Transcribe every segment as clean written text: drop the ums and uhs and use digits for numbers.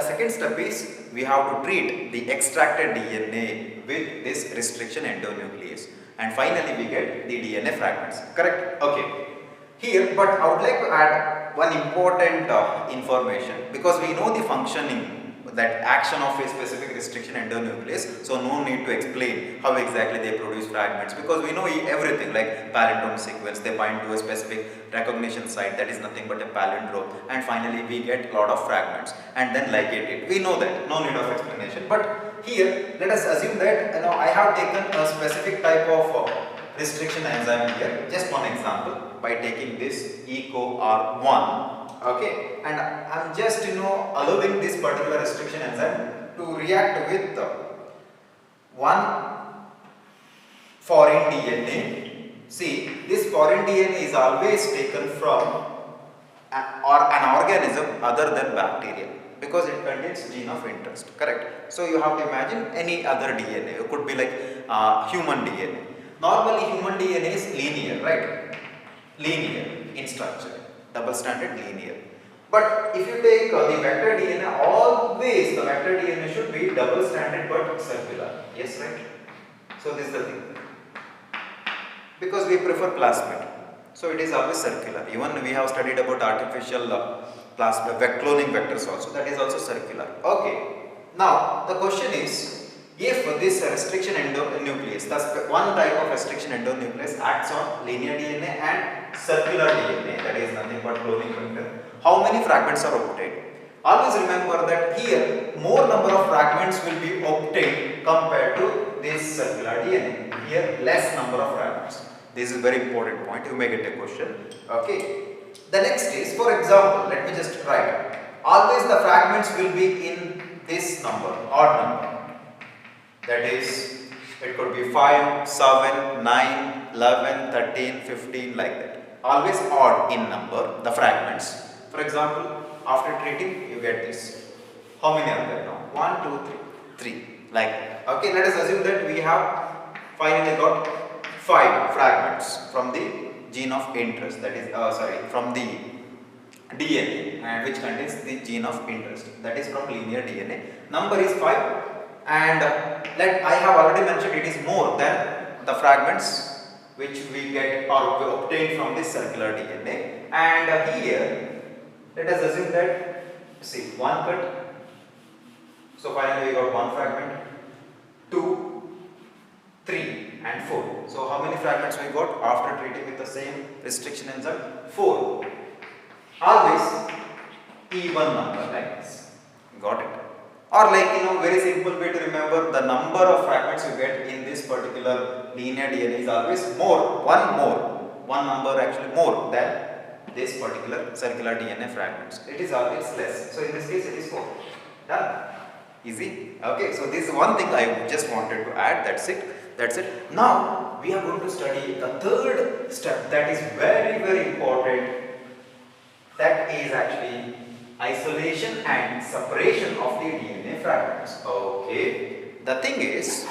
second step is we have to treat the extracted DNA with this restriction endonuclease, and finally we get the DNA fragments. Correct? Okay. Here, but I would like to add one important information, because we know the functioning, that action of a specific restriction endonuclease, so no need to explain how exactly they produce fragments, because we know everything like palindrome sequence, they bind to a specific recognition site, that is nothing but a palindrome, and finally we get a lot of fragments and then ligate it. We know that, no need of explanation. But here let us assume that I have taken a specific type of restriction enzyme here, just one example, by taking this EcoR1. Okay, and I'm just allowing this particular restriction enzyme to react with one foreign DNA. See, this foreign DNA is always taken from an organism other than bacteria, because it contains gene of interest. Correct? So you have to imagine any other DNA. It could be like human DNA. Normally human DNA is linear, right? Linear in structure, double stranded linear. But if you take the vector DNA, always the vector DNA should be double stranded but circular. Yes, right? So this is the thing. Because we prefer plasmid, so it is always circular. Even we have studied about artificial cloning vectors also, that is also circular. Okay. Now the question is, if this restriction endonuclease, thus one type of restriction endonuclease acts on linear DNA and circular DNA, that is nothing but cloning vector, how many fragments are obtained? Always remember that here more number of fragments will be obtained compared to this circular DNA. Here less number of fragments. This is a very important point, you may get a question. Okay. The next is, for example, let me just write, always the fragments will be in this number, odd number. That is, it could be 5, 7, 9, 11, 13, 15, like that. Always odd in number, the fragments. For example, after treating, you get this. How many are there now? 1, 2, 3. 3. Like that. Okay, let us assume that we have finally got 5 fragments from the gene of interest, that is, from the DNA, and which contains the gene of interest, that is from linear DNA. Number is 5. And I have already mentioned it is more than the fragments which we get or obtain from this circular DNA. And here, let us assume that, see, 1 cut. So finally we got 1 fragment, 2, 3 and 4. So how many fragments we got after treating with the same restriction enzyme? 4. Always even number like this. Got it? Or like very simple way to remember, the number of fragments you get in this particular linear DNA is always more, one number actually more than this particular circular DNA fragments. It is always less. So in this case it is 4. Done? Easy? Okay, so this is one thing I just wanted to add, that's it. That's it. Now we are going to study the third step that is very, very important. That is actually isolation and separation of the DNA fragments. Okay. The thing is,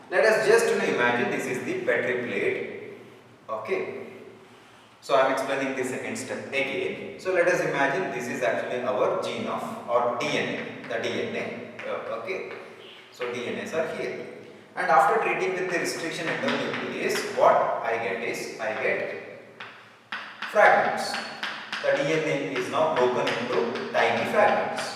let us just imagine this is the Petri plate. Okay. So I am explaining the second step again. So let us imagine this is actually our gene of or DNA, the DNA. Okay. So DNAs are here. And after treating with the restriction endonuclease, what I get is, I get fragments. The DNA is now broken into tiny fragments.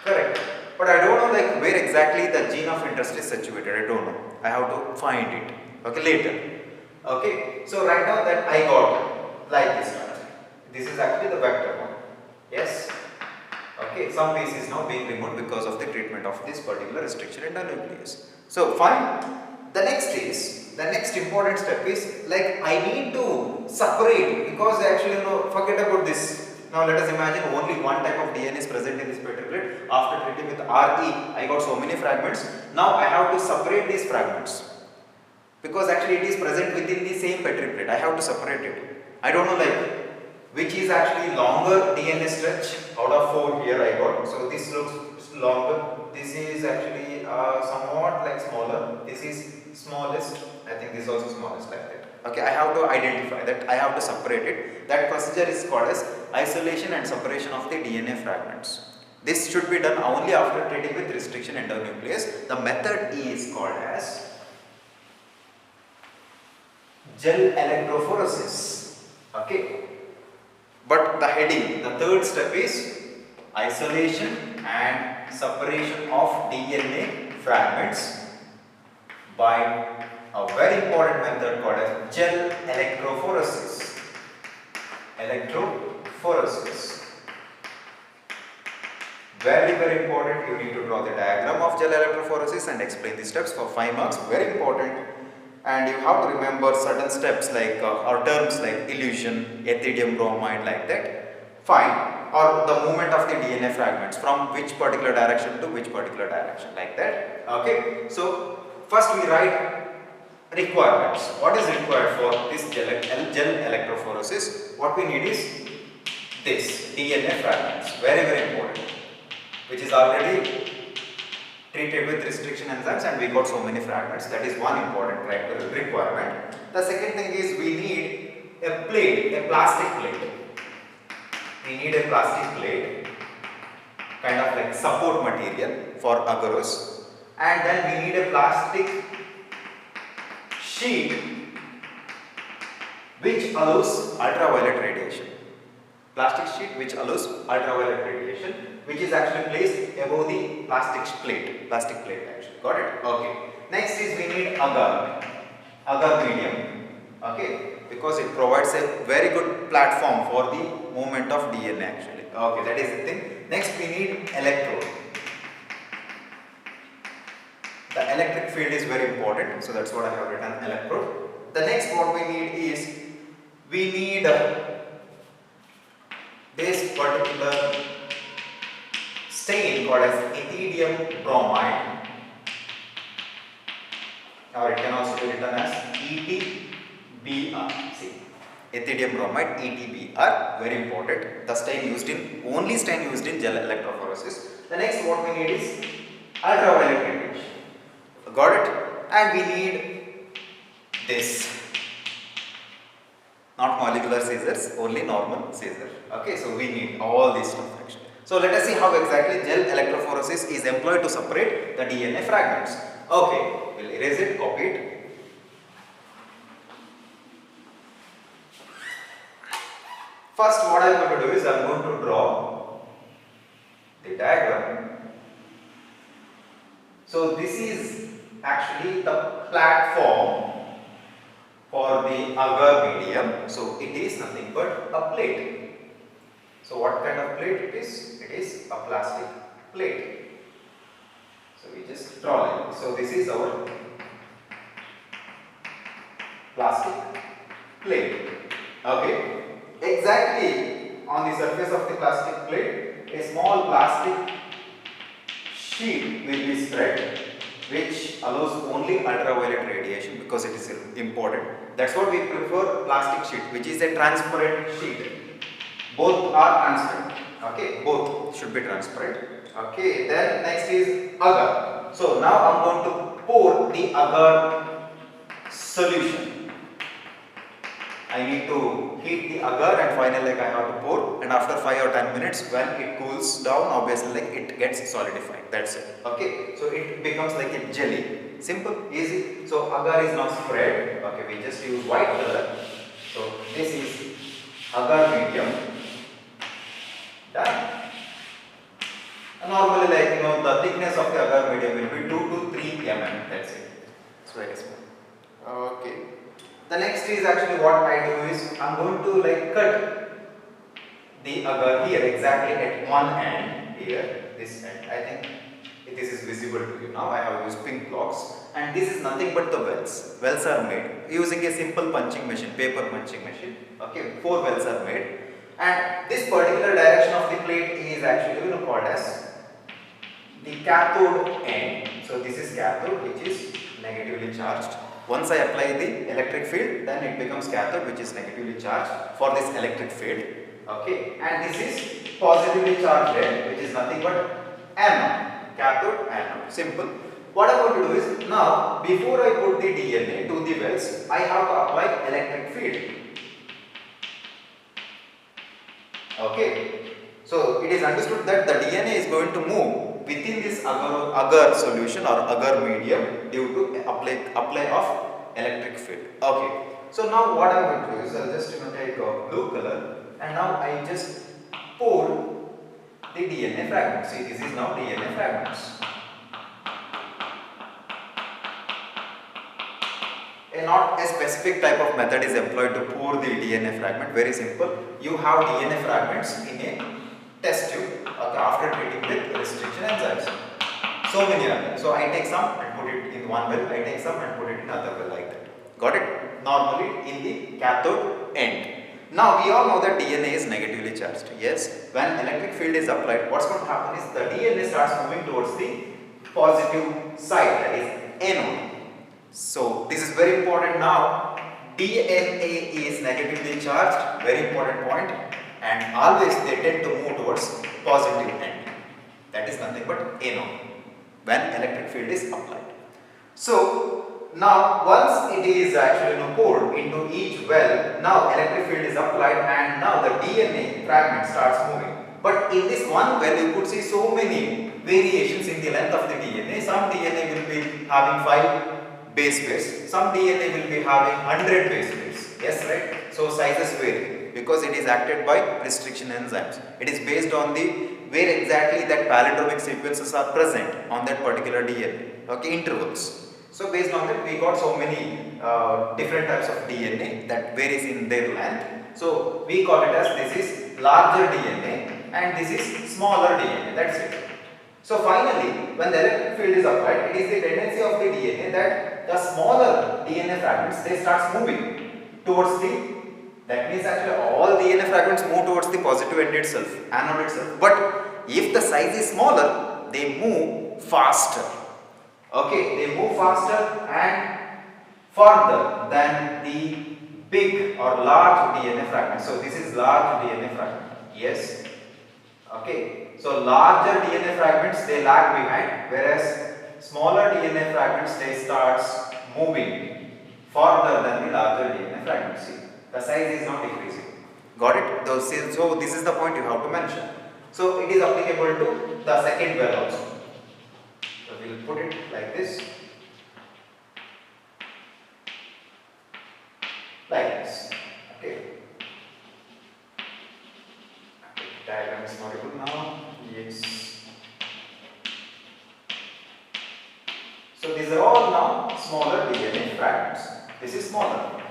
Correct. But I don't know like where exactly the gene of interest is situated. I don't know. I have to find it. Okay, later. Okay. So right now that I got like this structure. This is actually the vector one. Yes. Okay. Some piece is now being removed because of the treatment of this particular restriction endonuclease. So fine. The next important step is like I need to separate, because actually forget about this. Now let us imagine only one type of DNA is present in this Petri plate. After treating with RE, I got so many fragments. Now I have to separate these fragments, because actually it is present within the same Petri plate. I have to separate it. I don't know like which is actually longer DNA stretch out of 4 here I got. So this looks longer. This is actually somewhat like smaller. This is smallest. I think this is also smallest like that. Okay, I have to identify that. I have to separate it. That procedure is called as isolation and separation of the DNA fragments. This should be done only after treating with restriction endonuclease. The method is called as gel electrophoresis. Okay. But the heading, the third step is isolation and separation of DNA fragments by a very important method called as gel electrophoresis. Electrophoresis. Very, very important. You need to draw the diagram of gel electrophoresis and explain the steps for 5 marks. Very important. And you have to remember certain steps like or terms like elution, ethidium bromide, like that. Fine. Or the movement of the DNA fragments from which particular direction to which particular direction, like that. Okay. So first we write requirements. What is required for this gel electrophoresis? What we need is this DNA fragments. Very, very important. Which is already treated with restriction enzymes and we got so many fragments. That is one important requirement. The second thing is we need a plate, a plastic plate. We need a plastic plate, kind of like support material for agarose, and then we need a plastic sheet which allows ultraviolet radiation. Plastic sheet which allows ultraviolet radiation, which is actually placed above the plastic plate actually. Got it? Okay. Next is we need agar medium. Okay, because it provides a very good platform for the movement of DNA actually. Okay, that is the thing. Next we need electrode. The electric field is very important, so that's what I have written, electrode. The next what we need is we need this particular stain called as ethidium bromide, or it can also be written as ETBr. See, ethidium bromide, ETBr, very important. The stain used in, only stain used in gel electrophoresis. The next what we need is ultraviolet radiation. Got it? And we need this. Not molecular scissors, only normal scissor. Okay, so we need all this stuff actually. So let us see how exactly gel electrophoresis is employed to separate the DNA fragments. Okay, we'll erase it, copy it. First what I am going to do is I am going to draw the diagram. So this is actually the platform for the agar medium. So it is nothing but a plate. So what kind of plate it is? It is a plastic plate. So we just draw it. So this is our plastic plate. Okay. Exactly on the surface of the plastic plate, a small plastic sheet will be spread, which allows only ultraviolet radiation because it is important. That's what we prefer, plastic sheet, which is a transparent sheet. Both are transparent. Okay, both should be transparent. Okay, then next is agar. So now I'm going to pour the agar solution. I need to heat the agar and finally I have to pour, and after 5 or 10 minutes when it cools down, obviously it gets solidified. That's it. Okay, so it becomes like a jelly. Simple, easy. So agar is now spread. Okay, we just use white color. So this is agar medium. Done. And normally, like the thickness of the agar medium will be 2 to 3 mm. That's it. It's very small. Okay. The next is actually what I do is I'm going to like cut the agar here exactly at one end here, this end. I think this is visible to you now. I have used pink blocks, and this is nothing but the wells. Wells are made using a simple punching machine, paper punching machine. Okay, 4 wells are made, and this particular direction of the plate is actually called as the cathode end. So this is cathode, which is negatively charged. Once I apply the electric field, then it becomes cathode, which is negatively charged for this electric field. Okay, and this is positively charged end, which is nothing but anode, cathode, anode. Simple. What I'm going to do is now, before I put the DNA to the wells, I have to apply electric field. Okay. So it is understood that the DNA is going to move within this agar solution or agar medium due to apply of electric field. Okay. So now what I am going to do is I'll just take a blue color and now I just pour the DNA fragments. See, this is now DNA fragments. Not a specific type of method is employed to pour the DNA fragment. Very simple. You have DNA fragments in a test tube after treating with restriction enzymes. So many are there. So I take some and put it in one well. I take some and put it in another well like that. Got it? Normally in the cathode end. Now we all know that DNA is negatively charged. Yes. When electric field is applied, what's going to happen is the DNA starts moving towards the positive side, that is anode. So this is very important now. DNA is negatively charged, very important point, and always they tend to move towards positive end. That is nothing but anode when electric field is applied. So now once it is actually poured into each well, now electric field is applied and now the DNA fragment starts moving. But in this one well you could see so many variations in the length of the DNA. Some DNA will be having 5 base pairs, some DNA will be having 100 base pairs. Yes, right? So sizes vary because it is acted by restriction enzymes. It is based on the where exactly that palindromic sequences are present on that particular DNA. Okay, intervals. So based on that we got so many different types of DNA that varies in their length. So we call it as this is larger DNA and this is smaller DNA. That's it. So finally, when the electric field is applied, it is the tendency of the DNA that the smaller DNA fragments they start moving towards the, that means actually all DNA fragments move towards the positive end itself, anode itself. But if the size is smaller, they move faster. Okay, they move faster and further than the big or large DNA fragment. So this is large DNA fragment. Yes. Okay. So larger DNA fragments they lag behind, whereas smaller DNA fragments they starts moving further than the larger DNA fragments. See, the size is not decreasing. Got it? So this is the point you have to mention. So it is applicable to the second well also. So we will put it like this. Like this. Okay. Diagram is not good now. Yes. So these are all now smaller DNA fragments. This is smaller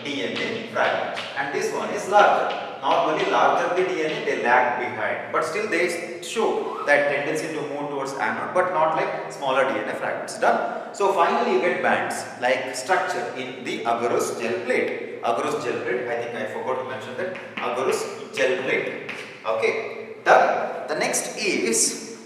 DNA fragments, and this one is larger. Normally larger the DNA they lag behind, but still they show that tendency to move towards anode, but not like smaller DNA fragments. Done. So finally you get bands like structure in the agarose gel plate. Agarose gel plate, I think I forgot to mention that. Agarose gel plate. Okay. The next is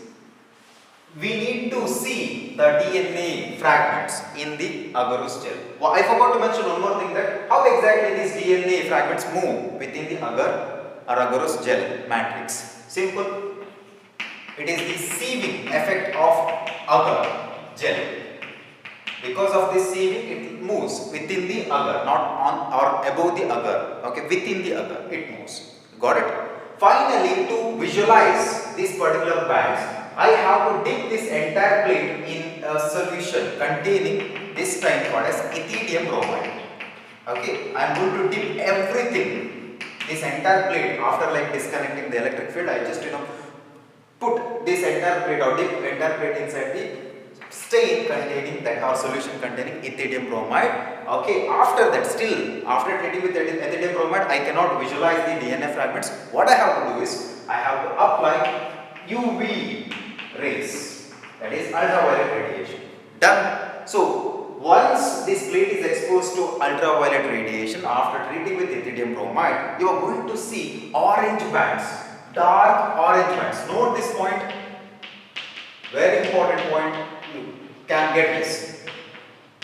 we need to see the DNA fragments in the agarose gel. Well, I forgot to mention one more thing, that how exactly these DNA fragments move within the agar or agarose gel matrix. Simple. It is the sieving effect of agar gel. Because of this sieving, it moves within the agar, not on or above the agar. Okay, within the agar, it moves. Got it? Finally, to visualize these particular bands, I have to dip this entire plate in a solution containing this time called as ethidium bromide. Okay, I am going to dip everything, this entire plate, after like disconnecting the electric field. I just put this entire plate or dip entire plate inside the stain containing that or solution containing ethidium bromide. Okay, after that, still after treating with ethidium bromide, I cannot visualize the DNA fragments. What I have to do is I have to apply UV rays, that is ultraviolet radiation. Done. So once this plate is exposed to ultraviolet radiation after treating with ethidium bromide, you are going to see orange bands, dark orange bands. Note this point, very important point. You can get this.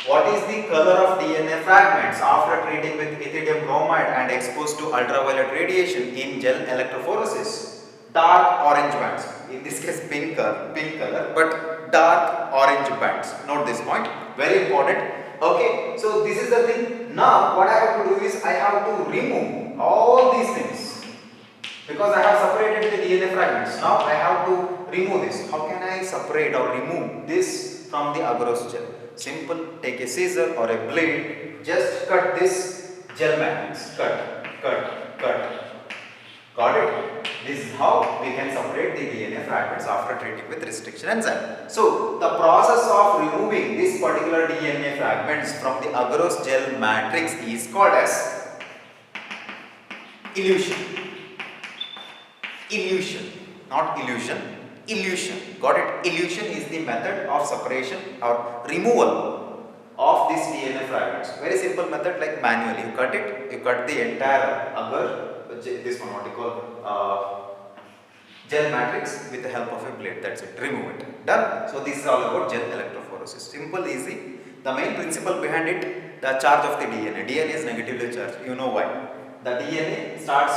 What is the color of DNA fragments after treating with ethidium bromide and exposed to ultraviolet radiation in gel electrophoresis? Dark orange bands. In this case pink color, but dark orange bands. Note this point, very important. Okay, so this is the thing. Now what I have to do is I have to remove all these things, because have to remove this. How can I separate or remove this from the agarose gel? Simple, take a scissor or a blade, just cut this gel matrix. Cut. Got it? This is how we can separate the DNA fragments after treating with restriction enzyme. So, the process of removing this particular DNA fragments from the agarose gel matrix is called as elution. Not illusion, elution. Got it? Elution is the method of separation or removal of these DNA fragments. Very simple method, like manually. You cut it, you cut the entire agar, this one what you call gel matrix with the help of a blade. That's it. Remove it. Done. So this is all about gel electrophoresis. Simple, easy. The main principle behind it, the charge of the DNA. DNA is negatively charged. You know why? The DNA starts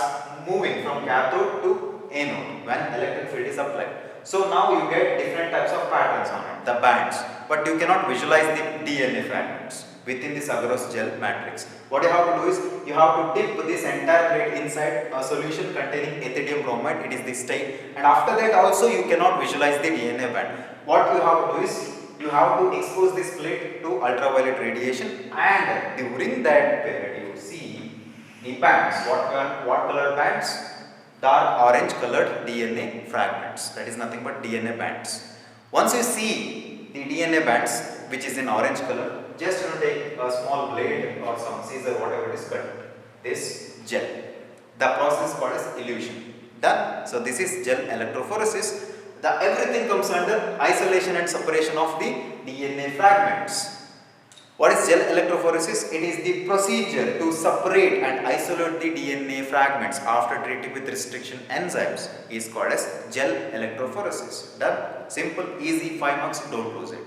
moving from cathode to anode when electric field is applied. So now you get different types of patterns on it, the bands, but you cannot visualize the DNA fragments within this agarose gel matrix. What you have to do is, you have to dip this entire plate inside a solution containing ethidium bromide. It is this state, and after that also you cannot visualize the DNA band. What you have to do is, you have to expose this plate to ultraviolet radiation, and during that period you see the bands. What color bands? Dark orange colored DNA fragments. That is nothing but DNA bands. Once you see the DNA bands, which is in orange color, just take a small blade or some scissor, whatever it is, cut this gel. The process is called as elution. Done. So this is gel electrophoresis. Everything comes under isolation and separation of the DNA fragments. What is gel electrophoresis? It is the procedure to separate and isolate the DNA fragments after treating with restriction enzymes is called as gel electrophoresis. Done. Simple, easy, 5 marks, don't lose it.